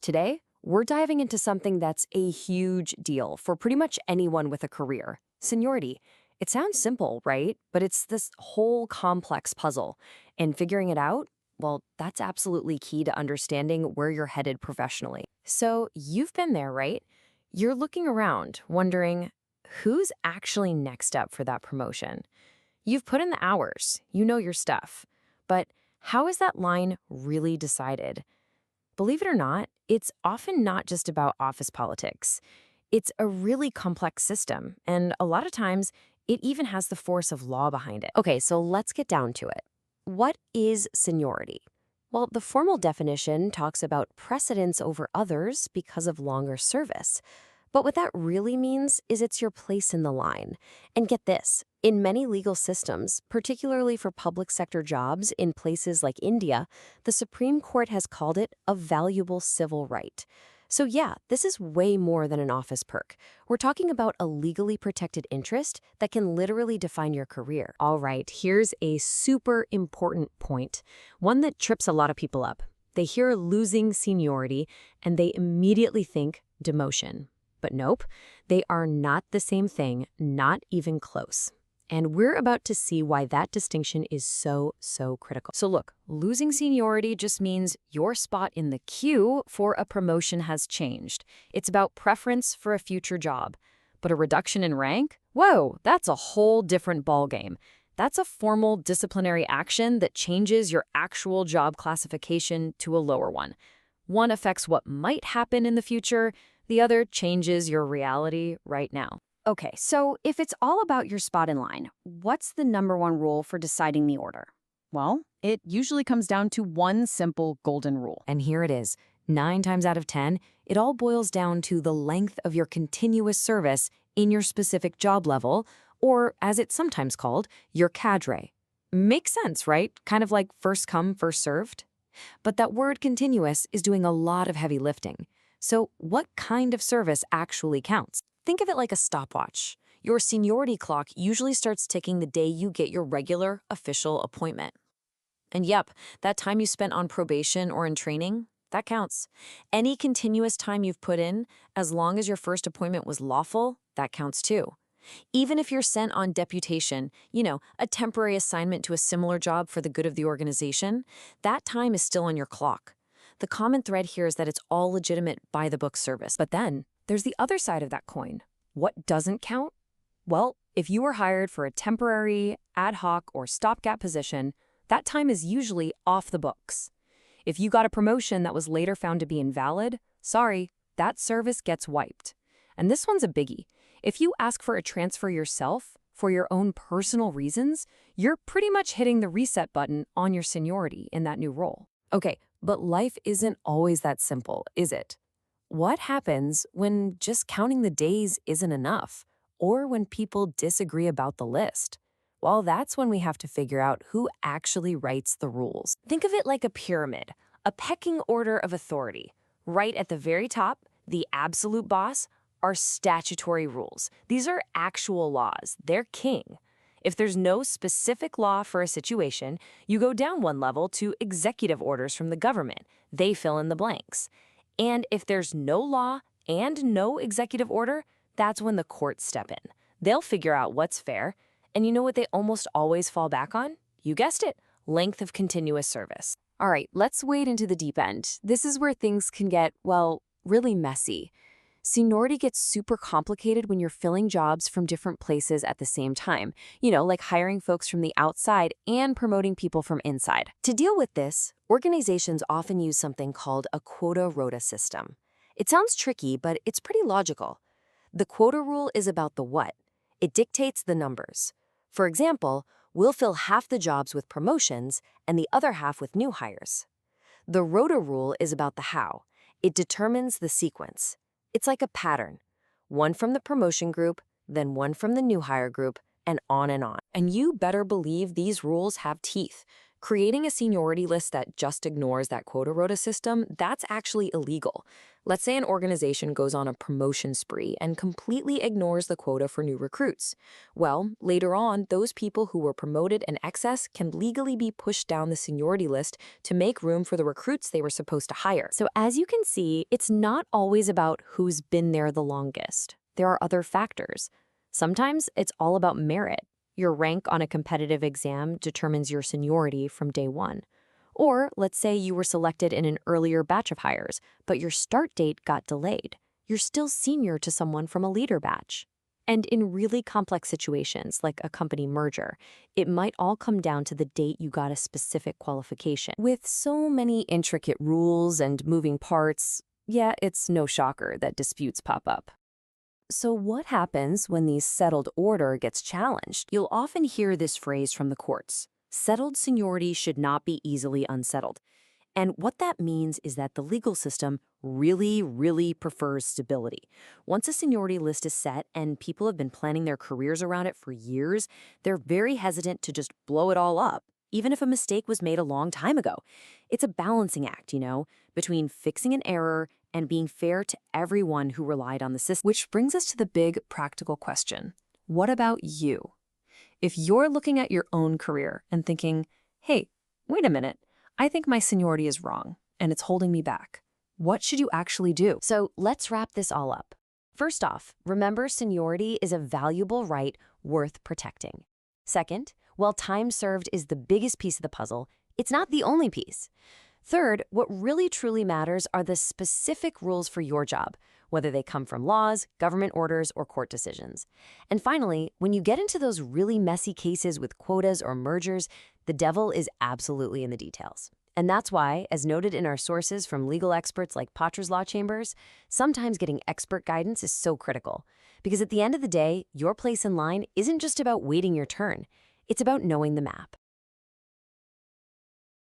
Today, we're diving into something that's a huge deal for pretty much anyone with a career: seniority. It sounds simple, right? But it's this whole complex puzzle. And figuring it out, well, that's absolutely key to understanding where you're headed professionally. So you've been there, right? You're looking around, wondering, who's actually next up for that promotion? You've put in the hours, you know your stuff. But how is that line really decided? Believe it or not, it's often not just about office politics. It's a really complex system, and a lot of times, it even has the force of law behind it. Okay, so let's get down to it. What is seniority? Well, the formal definition talks about precedence over others because of longer service. But what that really means is it's your place in the line. And get this, in many legal systems, particularly for public sector jobs in places like India, the Supreme Court has called it a valuable civil right. So yeah, this is way more than an office perk. We're talking about a legally protected interest that can literally define your career. All right, here's a super important point, one that trips a lot of people up. They hear losing seniority and they immediately think demotion. But nope, they are not the same thing, not even close. And we're about to see why that distinction is so critical. So look, losing seniority just means your spot in the queue for a promotion has changed. It's about preference for a future job. But a reduction in rank? Whoa, that's a whole different ballgame. That's a formal disciplinary action that changes your actual job classification to a lower one. One affects what might happen in the future, the other changes your reality right now. Okay, so if it's all about your spot in line, what's the #1 rule for deciding the order? Well, it usually comes down to one simple golden rule. And here it is. 9 times out of 10, it all boils down to the length of your continuous service in your specific job level, or as it's sometimes called, your cadre. Makes sense, right? Kind of like first come, first served. But that word continuous is doing a lot of heavy lifting. So what kind of service actually counts? Think of it like a stopwatch. Your seniority clock usually starts ticking the day you get your regular official appointment. And yep, that time you spent on probation or in training, that counts. Any continuous time you've put in, as long as your first appointment was lawful, that counts too. Even if you're sent on deputation, a temporary assignment to a similar job for the good of the organization, that time is still on your clock. The common thread here is that it's all legitimate by-the-book service. But then, there's the other side of that coin. What doesn't count? Well, if you were hired for a temporary, ad hoc, or stopgap position, that time is usually off the books. If you got a promotion that was later found to be invalid, sorry, that service gets wiped. And this one's a biggie. If you ask for a transfer yourself, for your own personal reasons, you're pretty much hitting the reset button on your seniority in that new role. Okay, but life isn't always that simple, is it? What happens when just counting the days isn't enough, or when people disagree about the list? Well, that's when we have to figure out who actually writes the rules. Think of it like a pyramid, a pecking order of authority. Right at the very top, the absolute boss, are statutory rules. These are actual laws. They're king. If there's no specific law for a situation, you go down one level to executive orders from the government. They fill in the blanks. And if there's no law and no executive order, that's when the courts step in. They'll figure out what's fair. And you know what they almost always fall back on? You guessed it, length of continuous service. All right, let's wade into the deep end. This is where things can get, well, really messy. Seniority gets super complicated when you're filling jobs from different places at the same time, like hiring folks from the outside and promoting people from inside. To deal with this, organizations often use something called a quota rota system. It sounds tricky, but it's pretty logical. The quota rule is about the what. It dictates the numbers. For example, we'll fill half the jobs with promotions and the other half with new hires. The rota rule is about the how. It determines the sequence. It's like a pattern. One from the promotion group, then one from the new hire group, and on and on. And you better believe these rules have teeth. Creating a seniority list that just ignores that quota rota system, that's actually illegal. Let's say an organization goes on a promotion spree and completely ignores the quota for new recruits. Well, later on, those people who were promoted in excess can legally be pushed down the seniority list to make room for the recruits they were supposed to hire. So as you can see, it's not always about who's been there the longest. There are other factors. Sometimes it's all about merit. Your rank on a competitive exam determines your seniority from day one. Or let's say you were selected in an earlier batch of hires, but your start date got delayed. You're still senior to someone from a later batch. And in really complex situations, like a company merger, it might all come down to the date you got a specific qualification. With so many intricate rules and moving parts, yeah, it's no shocker that disputes pop up. So what happens when the settled order gets challenged? You'll often hear this phrase from the courts. Settled seniority should not be easily unsettled. And what that means is that the legal system really prefers stability. Once a seniority list is set and people have been planning their careers around it for years, they're very hesitant to just blow it all up, even if a mistake was made a long time ago. It's a balancing act, between fixing an error and being fair to everyone who relied on the system. Which brings us to the big practical question. What about you? If you're looking at your own career and thinking, hey, wait a minute, I think my seniority is wrong and it's holding me back, what should you actually do? So let's wrap this all up. First off, remember seniority is a valuable right worth protecting. Second, while time served is the biggest piece of the puzzle, it's not the only piece. Third, what really truly matters are the specific rules for your job, whether they come from laws, government orders, or court decisions. And finally, when you get into those really messy cases with quotas or mergers, the devil is absolutely in the details. And that's why, as noted in our sources from legal experts like Patra's Law Chambers, sometimes getting expert guidance is so critical. Because at the end of the day, your place in line isn't just about waiting your turn. It's about knowing the map.